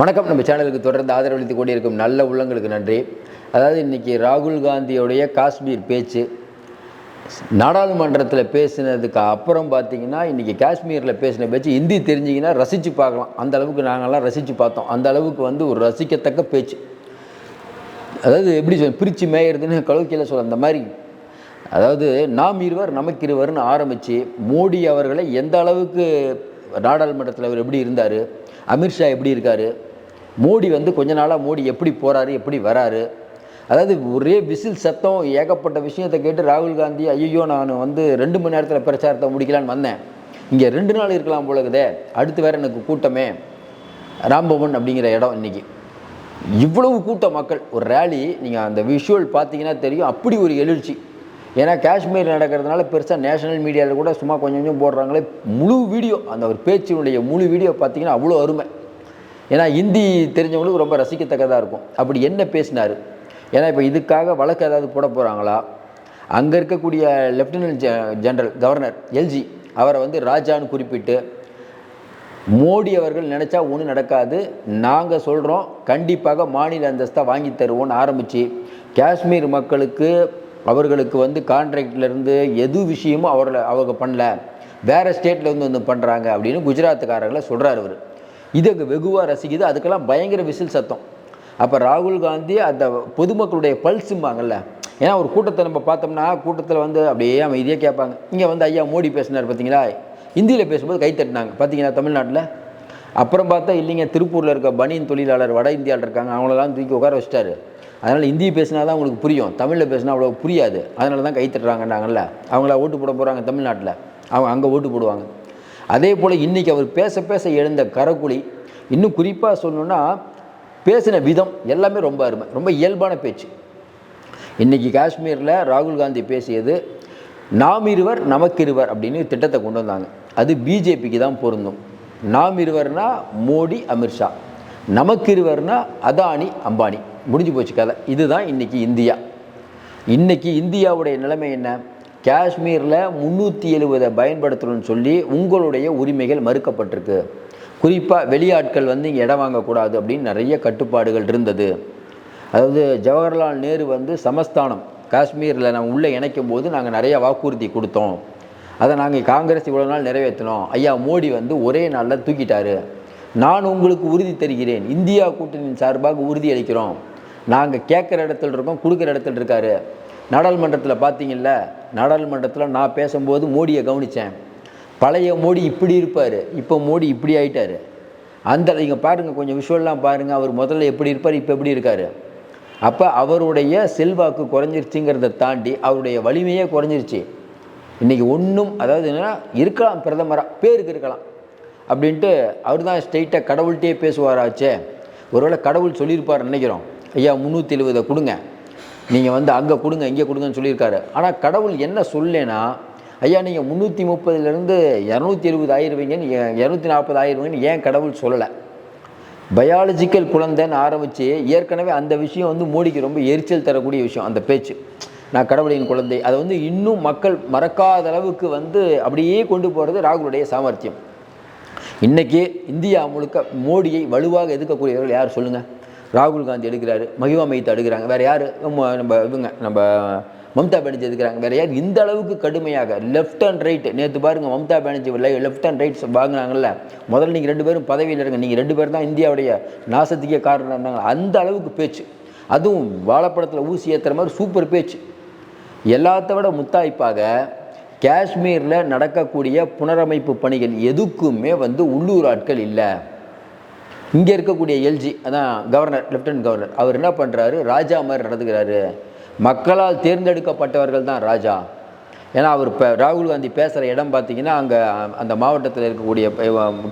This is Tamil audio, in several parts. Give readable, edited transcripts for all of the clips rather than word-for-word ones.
வணக்கம். நம்ம சேனலுக்கு தொடர்ந்து ஆதரவளித்து கொண்டிருக்கும் நல்ல உள்ளங்களுக்கு நன்றி. அதாவது இன்றைக்கி ராகுல் காந்தியோடைய காஷ்மீர் பேச்சு நாடாளுமன்றத்தில் பேசினதுக்கு அப்புறம் பார்த்திங்கன்னா இன்றைக்கி காஷ்மீரில் பேசின பேச்சு ஹிந்தி தெரிஞ்சிங்கன்னா ரசித்து பார்க்கலாம். அந்த அளவுக்கு நாங்கள்லாம் ரசித்து பார்த்தோம். அந்த அளவுக்கு ஒரு ரசிக்கத்தக்க பேச்சு. அதாவது எப்படி பிரித்து மேயறதுன்னு கழுவுக்கையில் சொல்ல அந்த மாதிரி. அதாவது நாம் இருவர் நமக்கு இருவர்னு ஆரம்பித்து மோடி அவர்களை எந்த அளவுக்கு நாடாளுமன்றத்தில் அவர் எப்படி இருந்தார், அமித்ஷா எப்படி இருக்கார், மோடி கொஞ்ச நாளாக மோடி எப்படி போகிறாரு எப்படி வராரு, அதாவது ஒரே விசில் சத்தம் ஏகப்பட்ட விஷயத்தை கேட்டு ராகுல் காந்தி ஐயோ நான் 2 மணி நேரத்தில் பிரச்சாரத்தை முடிக்கலான்னு வந்தேன், இங்கே 2 நாள் இருக்கலாம் போலகுதே, அடுத்து வேறு எனக்கு கூட்டமே ராம்பவன் அப்படிங்கிற இடம் இன்றைக்கி இவ்வளவு கூட்ட மக்கள், ஒரு ரேலி. நீங்கள் அந்த விஷுவல் பார்த்தீங்கன்னா தெரியும், அப்படி ஒரு எழுச்சி. ஏன்னா காஷ்மீர் நடக்கிறதுனால பெருசாக நேஷனல் மீடியாவில் கூட சும்மா கொஞ்சம் கொஞ்சம் போடுறாங்களே. முழு வீடியோ, அந்த ஒரு பேச்சினுடைய முழு வீடியோ பார்த்தீங்கன்னா அவ்வளோ அருமை. ஏன்னா ஹிந்தி தெரிஞ்சவங்களுக்கு ரொம்ப ரசிக்கத்தக்கதாக இருக்கும். அப்படி என்ன பேசினார்? ஏன்னா இப்போ இதுக்காக வழக்கு ஏதாவது போட போகிறாங்களா? அங்கே இருக்கக்கூடிய லெஃப்டினன்ட் ஜெனரல் கவர்னர் எல்ஜி அவரை ராஜான்னு குறிப்பிட்டு மோடி அவர்கள் நினச்சா ஒன்றும் நடக்காது, நாங்கள் சொல்கிறோம் கண்டிப்பாக மாநில அந்தஸ்தை வாங்கி தருவோன்னு ஆரம்பித்து காஷ்மீர் மக்களுக்கு அவர்களுக்கு கான்ட்ராக்ட்லேருந்து எது விஷயமும் அவங்க பண்ணல, வேறு ஸ்டேட்லேருந்து பண்ணுறாங்க அப்படின்னு குஜராத்துக்காரர்களை சொல்கிறார் அவர். இது அங்கே வெகுவாக ரசிக்குது. அதுக்கெல்லாம் பயங்கர விசில் சத்தம். அப்போ ராகுல் காந்தி அந்த பொதுமக்களுடைய பல்ஸும்பாங்கல்ல. ஏன்னா ஒரு கூட்டத்தை நம்ம பார்த்தோம்னா கூட்டத்தில் அப்படியே அமைதியாக கேட்பாங்க. இங்கே ஐயா மோடி பேசினார் பார்த்தீங்களா, ஹிந்தியில் பேசும்போது கை தட்டினாங்க பார்த்தீங்களா தமிழ்நாட்டில். அப்புறம் பார்த்தா இல்லைங்க, திருப்பூரில் இருக்க பனியன் தொழிலாளர் வட இந்தியாவில் இருக்காங்க, அவங்களெல்லாம் தூக்கி உட்கார வச்சிட்டாரு. அதனால் ஹிந்தி பேசினா தான் உங்களுக்கு புரியும், தமிழில் பேசினா அவ்வளோ புரியாது, அதனால தான் கை தட்டுறாங்கன்னாங்கல்ல. அவங்கள ஓட்டு போட போகிறாங்க தமிழ்நாட்டில், அவங்க அங்கே ஓட்டு போடுவாங்க. அதே போல் இன்றைக்கி அவர் பேச பேச எழுந்த கரக்குழி, இன்னும் குறிப்பாக சொல்லணுன்னா பேசின விதம் எல்லாமே ரொம்ப அருமை, ரொம்ப இயல்பான பேச்சு. இன்றைக்கி காஷ்மீரில் ராகுல் காந்தி பேசியது நாம் இருவர் நமக்கு இருவர் அப்படின்னு திட்டத்தை கொண்டு வந்தாங்க. அது பிஜேபிக்கு தான் பொருந்தும். நாம் இருவர்னா மோடி அமித்ஷா, நமக்கு இருவர்னா அதானி அம்பானி, முடிஞ்சு போச்சு கதை. இதுதான் இன்றைக்கி இந்தியா. இன்றைக்கி இந்தியாவுடைய நிலைமை என்ன? காஷ்மீரில் 370 பயன்படுத்தணும்னு சொல்லி உங்களுடைய உரிமைகள் மறுக்கப்பட்டிருக்கு. குறிப்பாக வெளியாட்கள் இங்கே இடம் வாங்கக்கூடாது அப்படின்னு நிறைய கட்டுப்பாடுகள் இருந்தது. அதாவது ஜவஹர்லால் நேரு சமஸ்தானம் காஷ்மீரில் நம்ம உள்ளே இணைக்கும் போது நாங்கள் நிறைய வாக்குறுதி கொடுத்தோம், அதை நாங்கள் காங்கிரஸ் இவ்வளோ நாள் நிறைவேற்றினோம். ஐயா மோடி ஒரே நாளில் தூக்கிட்டாரு. நான் உங்களுக்கு உறுதி தருகிறேன், இந்தியா கூட்டணியின் சார்பாக உறுதி அளிக்கிறோம், நாங்கள் கேட்குற இடத்துல இருக்கோம், கொடுக்குற இடத்துல இருக்காரு. நாடாளுமன்றத்தில் பார்த்தீங்கல்ல, நாடாளுமன்றத்தில் நான் பேசும்போது மோடியை கவனித்தேன். பழைய மோடி இப்படி இருப்பார், இப்போ மோடி இப்படி ஆகிட்டார். அந்த நீங்கள் பாருங்கள், கொஞ்சம் விஷுவல்லாம் பாருங்கள், அவர் முதல்ல எப்படி இருப்பார், இப்போ எப்படி இருக்கார். அப்போ அவருடைய செல்வாக்கு குறைஞ்சிருச்சுங்கிறத தாண்டி அவருடைய வலிமையே குறைஞ்சிருச்சு. இன்றைக்கி ஒன்றும், அதாவது என்னென்னா இருக்கலாம் பிரதமராக பேருக்கு இருக்கலாம் அப்படின்ட்டு அவர் தான் ஸ்ட்ரெயிட்டாக கடவுள்கிட்டே பேசுவாராச்சே. ஒருவேளை கடவுள் சொல்லியிருப்பார் நினைக்கிறோம், ஐயா 370 கொடுங்க, நீங்கள் அங்கே கொடுங்க இங்கே கொடுங்கன்னு சொல்லியிருக்காரு. ஆனால் கடவுள் என்ன சொல்லேன்னா, ஐயா நீங்கள் 330லேருந்து 270 ஆயிடுவீங்கன்னு 240 ஆயிடுவீங்கன்னு ஏன் கடவுள் சொல்லலை? பயாலஜிக்கல் குழந்தைன்னு ஆரம்பித்து ஏற்கனவே அந்த விஷயம் மோடிக்கு ரொம்ப எரிச்சல் தரக்கூடிய விஷயம். அந்த பேச்சு, நான் கடவுளின் குழந்தை, அதை இன்னும் மக்கள் மறக்காத அளவுக்கு அப்படியே கொண்டு போகிறது ராகுலுடைய சாமர்த்தியம். இன்றைக்கி இந்தியா முழுக்க மோடியை வலுவாக எதிர்க்கக்கூடியவர்கள் யார் சொல்லுங்கள்? ராகுல் காந்தி எடுக்கிறாரு, மஹிமா மைத்தா எடுக்கிறாங்க, வேறு யார்? நம்ம மம்தா பானர்ஜி எடுக்கிறாங்க, வேறு யார் இந்த அளவுக்கு கடுமையாக லெஃப்ட் அண்ட் ரைட்? நேற்று பாருங்கள், Mamata Banerjee left and rights வாங்கினாங்கல்ல. முதல்ல நீங்கள் 2 பேரும் பதவியில் இருங்க, நீங்கள் 2 பேர் தான் இந்தியாவுடைய நாசத்துக்கே காரணம் இருந்தாங்க. அந்த அளவுக்கு பேச்சு, அதுவும் வாழைப்படத்தில் ஊசி ஏற்றுற மாதிரி சூப்பர் பேச்சு. எல்லாத்த விட முத்தாய்ப்பாக காஷ்மீரில் நடக்கக்கூடிய புனரமைப்பு பணிகள் எதுக்குமே உள்ளூர் ஆட்கள் இல்லை. இங்கே இருக்கக்கூடிய எல்ஜி, அதான் கவர்னர், லெஃப்டினன்ட் கவர்னர், அவர் என்ன பண்ணுறாரு, ராஜா மாதிரி நடந்துக்கிறாரு. மக்களால் தேர்ந்தெடுக்கப்பட்டவர்கள் தான் ராஜா. ஏன்னா அவர் இப்போ ராகுல் காந்தி பேசுகிற இடம் பார்த்திங்கன்னா, அங்கே அந்த மாவட்டத்தில் இருக்கக்கூடிய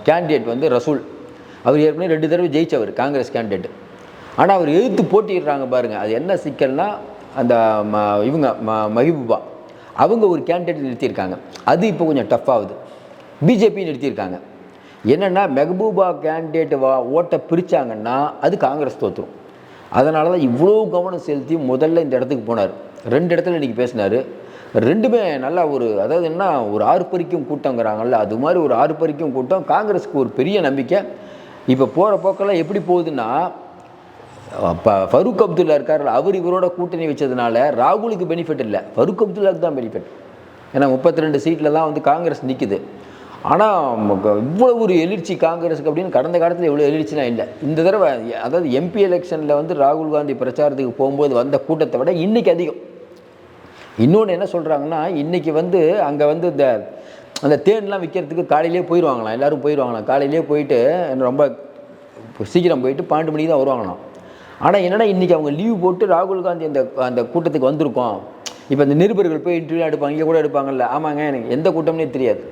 கேண்டிடேட் ரசூல், அவர் ஏற்கனவே 2 தடவை ஜெயிச்சவர், காங்கிரஸ் கேண்டிடேட். ஆனால் அவர் எதிர்த்து போட்டிடுறாங்க பாருங்கள். அது என்ன சிக்கல்னா, அந்த இவங்க மஹிபூபா அவங்க ஒரு கேண்டிடேட் நிறுத்தியிருக்காங்க. அது இப்போ கொஞ்சம் டஃப் ஆகுது. பிஜேபி நிறுத்தியிருக்காங்க. என்னென்னா மெஹபூபா கேண்டிடேட் ஓட்டை பிரித்தாங்கன்னா அது காங்கிரஸ் தோற்றும். அதனால தான் இவ்வளோ கவனம் செலுத்தி முதல்ல இந்த இடத்துக்கு போனார். 2 இடத்துல இன்றைக்கி பேசினார். 2மே நல்லா அதாவது என்ன, ஒரு ஆர்ப்பரிக்கும் கூட்டங்கிறாங்கல்ல, அது மாதிரி ஒரு ஆர்ப்பரிக்கும் கூட்டம். காங்கிரஸுக்கு ஒரு பெரிய நம்பிக்கை. இப்போ போகிற போக்கெல்லாம் எப்படி போகுதுன்னா, ஃபரூக் அப்துல்லா இருக்கார், அவர் இவரோட கூட்டணி வச்சதுனால ராகுலுக்கு பெனிஃபிட் இல்லை, ஃபரூக் அப்துல்லாவுக்கு தான் பெனிஃபிட். ஏன்னா 32 சீட்டில் தான் வந்து காங்கிரஸ் நிற்குது. ஆனால் இவ்வளோ ஒரு எழுச்சி காங்கிரஸுக்கு அப்படின்னு கடந்த காலத்தில் இவ்வளோ எழுச்சிலாம் இல்லை. இந்த தடவை அதாவது எம்பி எலெக்ஷனில் வந்து ராகுல் காந்தி பிரச்சாரத்துக்கு போகும்போது வந்த கூட்டத்தை விட இன்றைக்கி அதிகம். இன்னொன்று என்ன சொல்கிறாங்கன்னா, இன்றைக்கி வந்து அங்கே வந்து அந்த தேன்லாம் விற்கிறதுக்கு காலையிலே போயிடுவாங்களாம், எல்லோரும் போயிடுவாங்களாம். காலையிலே போயிட்டு ரொம்ப சீக்கிரம் போயிட்டு 12 மணிக்கு தான் வருவாங்களாம். ஆனால் என்னென்னா இன்றைக்கி அவங்க லீவ் போட்டு ராகுல் காந்தி அந்த கூட்டத்துக்கு வந்திருக்கோம். இப்போ இந்த நிருபர்கள் போய் இன்டர்வியூ எடுப்பாங்க, இங்கே கூட எடுப்பாங்கல்ல. ஆமாங்க, எனக்கு எந்த கூட்டம்னே தெரியாது.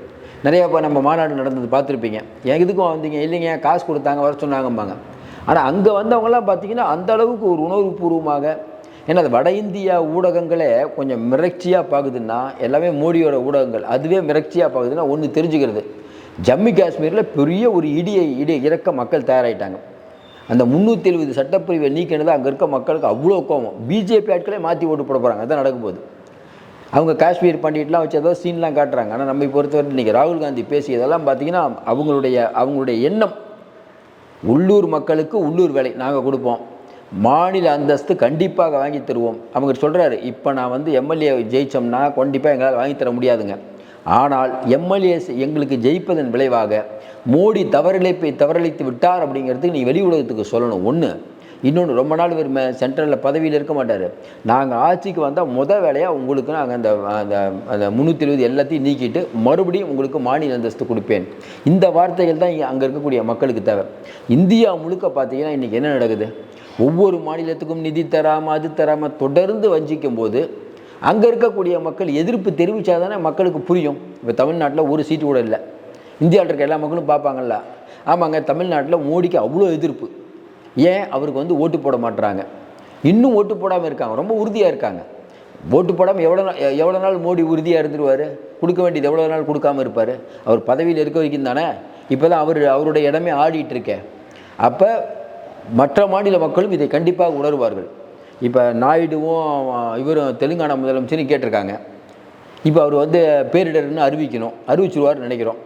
நிறையா இப்போ நம்ம மாநாடு நடந்தது பார்த்துருப்பீங்க. எதுக்கும் வந்தீங்க? இல்லைங்க, காசு கொடுத்தாங்க, வர சொன்னாங்கம்பாங்க. ஆனால் அங்கே வந்தவங்கலாம் பார்த்திங்கன்னா அந்த அளவுக்கு ஒரு உணர்வுபூர்வமாக, ஏன்னா அது வட இந்தியா ஊடகங்களே கொஞ்சம் மிரட்சியாக பார்க்குதுன்னா, எல்லாமே மோடியோட ஊடகங்கள் அதுவே மிரட்சியாக பார்க்குதுன்னா ஒன்று தெரிஞ்சுக்கிறது, ஜம்மு காஷ்மீரில் பெரிய ஒரு இடி இறக்க மக்கள் தயாராகிட்டாங்க. அந்த 370 சட்டப்பிரிவை நீக்கினது அங்கே இருக்க மக்களுக்கு அவ்வளோ கோபம். பிஜேபி ஆட்களே மாற்றி ஓட்டு போட போகிறாங்க. அதான் நடக்கும்போது அவங்க காஷ்மீர் பண்டிட்லாம் வச்சு ஏதோ சீன்லாம் காட்டுறாங்க. ஆனால் நம்ம பொறுத்தவரை இன்றைக்கி ராகுல் காந்தி பேசியதெல்லாம் பார்த்திங்கன்னா அவங்களுடைய எண்ணம், உள்ளூர் மக்களுக்கு உள்ளூர் வேலை நாங்கள் கொடுப்போம், மாநில அந்தஸ்து கண்டிப்பாக வாங்கி தருவோம். அவங்க சொல்கிறாரு, இப்போ நான் வந்து எம்எல்ஏ ஜெயித்தோம்னா கண்டிப்பாக எங்களால் வாங்கி தர முடியாதுங்க, ஆனால் எம்எல்ஏஸ் எங்களுக்கு ஜெயிப்பதன் விளைவாக மோடி தவறளித்து விட்டார் அப்படிங்கிறதுக்கு நீ வெளி உலகத்துக்கு சொல்லணும். ஒன்று. இன்னொன்று, ரொம்ப நாள் இவர் சென்ட்ரலில் பதவியில் இருக்க மாட்டார். நாங்கள் ஆட்சிக்கு வந்தால் வேலையாக உங்களுக்கு நாங்கள் அந்த 370 எல்லாத்தையும் நீக்கிட்டு மறுபடியும் உங்களுக்கு மாநில அந்தஸ்து கொடுப்பேன். இந்த வார்த்தைகள் தான் அங்கே இருக்கக்கூடிய மக்களுக்கு தேவை. இந்தியா முழுக்க பார்த்தீங்கன்னா இன்றைக்கி என்ன நடக்குது, ஒவ்வொரு மாநிலத்துக்கும் நிதி தராமல் அது தராமல் தொடர்ந்து வஞ்சிக்கும் போது அங்கே இருக்கக்கூடிய மக்கள் எதிர்ப்பு தெரிவித்தா தானே மக்களுக்கு புரியும். இப்போ தமிழ்நாட்டில் ஒரு சீட்டு கூட இல்லை. இந்தியாவில் இருக்க எல்லா மக்களும் பார்ப்பாங்கல்ல, ஆமாங்க தமிழ்நாட்டில் மோடிக்கு அவ்வளோ எதிர்ப்பு. ஏன் அவருக்கு வந்து ஓட்டு போட மாட்டுறாங்க? இன்னும் ஓட்டு போடாமல் இருக்காங்க, ரொம்ப உறுதியாக இருக்காங்க. ஓட்டு போடாமல் எவ்வளோ நாள் மோடி உறுதியாக இருந்துருவார்? கொடுக்க வேண்டியது எவ்வளோ நாள் கொடுக்காமல் இருப்பார்? அவர் பதவியில் இருக்க வரைக்கும் தானே. இப்போ தான் அவருடைய இடமே ஆடிட்டு இருக்கேன். அப்போ மற்ற மாநில மக்களும் இதை கண்டிப்பாக உணர்வார்கள். இப்போ நாயுடுவும் இவரும் தெலுங்கானா முதலமைச்சரும் கேட்டிருக்காங்க. இப்போ அவர் வந்து பேரிடர்னு அறிவிச்சிருவார்னு நினைக்கிறோம்.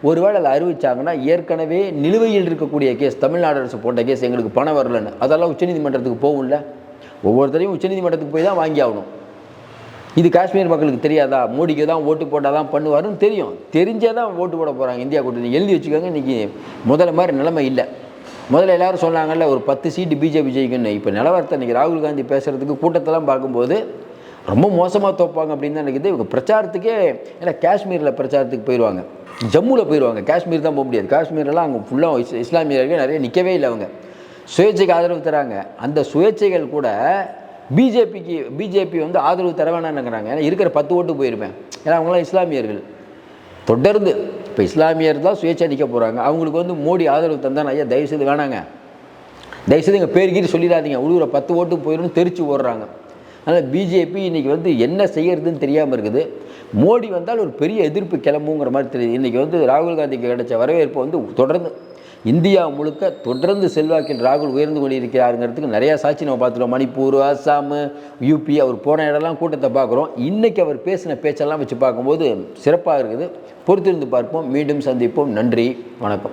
ஒருவேளை அதை அறிவித்தாங்கன்னா ஏற்கனவே நிலுவையில் இருக்கக்கூடிய கேஸ், தமிழ்நாடு அரசு போட்ட கேஸ் எங்களுக்கு பணம் வரலன்னு, அதெல்லாம் உச்சநீதிமன்றத்துக்கு போகும்ல. ஒவ்வொருத்தரையும் உச்சநீதிமன்றத்துக்கு போய் தான் வாங்கி ஆகணும். இது காஷ்மீர் மக்களுக்கு தெரியாதா? மோடிக்கு தான் ஓட்டு போட்டால் தான் பண்ணுவாருன்னு தெரியும். தெரிஞ்சே தான் ஓட்டு போட போகிறாங்க இந்தியா கூட்டணி. எழுதி வச்சுக்கோங்க. இன்றைக்கி முதல்ல மாதிரி நிலைமை இல்லை. முதல்ல எல்லோரும் சொன்னாங்கல்ல ஒரு 10 சீட்டு பிஜேபி ஜெயிக்கணும்னு. இப்போ நிலவரத்தை இன்றைக்கி ராகுல் காந்தி பேசுகிறதுக்கு கூட்டத்தெல்லாம் பார்க்கும்போது ரொம்ப மோசமாக தோப்பாங்க அப்படின்னு தான் நினைக்கிது. இவங்க பிரச்சாரத்துக்கே, ஏன்னா காஷ்மீரில் பிரச்சாரத்துக்கு போயிடுவாங்க, ஜம்முவில் போயிடுவாங்க, காஷ்மீர் தான் போக முடியாது. காஷ்மீரெல்லாம் அங்கே ஃபுல்லாக இஸ்லாமியர்கள் நிறைய நிற்கவே இல்லை. அவங்க சுயேட்சைக்கு ஆதரவு தராங்க. அந்த சுயேட்சைகள் கூட பிஜேபி வந்து ஆதரவு தர வேணான்னுங்கிறாங்க. ஏன்னா இருக்கிற 10 ஓட்டு போயிருப்பேன். ஏன்னா அவங்களாம் இஸ்லாமியர்கள். தொடர்ந்து இப்போ இஸ்லாமியர் தான் சுயேட்சை நிற்க போகிறாங்க. அவங்களுக்கு வந்து மோடி ஆதரவு தந்தான், ஐயா தயவுசெய்து வேணாங்க, தயவுசெய்து எங்கள் பேருக்கீரி சொல்லிடாதீங்க, உழுவுற 10 ஓட்டு போயிடும்னு தெரிச்சு ஓடுறாங்க. அதனால் பிஜேபி இன்றைக்கி வந்து என்ன செய்யறதுன்னு தெரியாமல் இருக்குது. மோடி வந்தால் ஒரு பெரிய எதிர்ப்பு கிளம்புங்கிற மாதிரி தெரியுது. இன்றைக்கி வந்து ராகுல் காந்திக்கு கிடைச்ச வரவேற்பு வந்து தொடர்ந்து இந்தியா முழுக்க தொடர்ந்து செல்வாக்கில் ராகுல் உயர்ந்து கொண்டிருக்கிறாருங்கிறதுக்கு நிறையா சாட்சி நம்ம பார்த்துருவோம். மணிப்பூர், அஸ்ஸாம், யூபி, அவர் போன இடம்லாம் கூட்டத்தை பார்க்குறோம். இன்றைக்கி அவர் பேசின பேச்செல்லாம் வச்சு பார்க்கும்போது சிறப்பாக இருக்குது. பொறுத்திருந்து பார்ப்போம். மீண்டும் சந்திப்போம். நன்றி, வணக்கம்.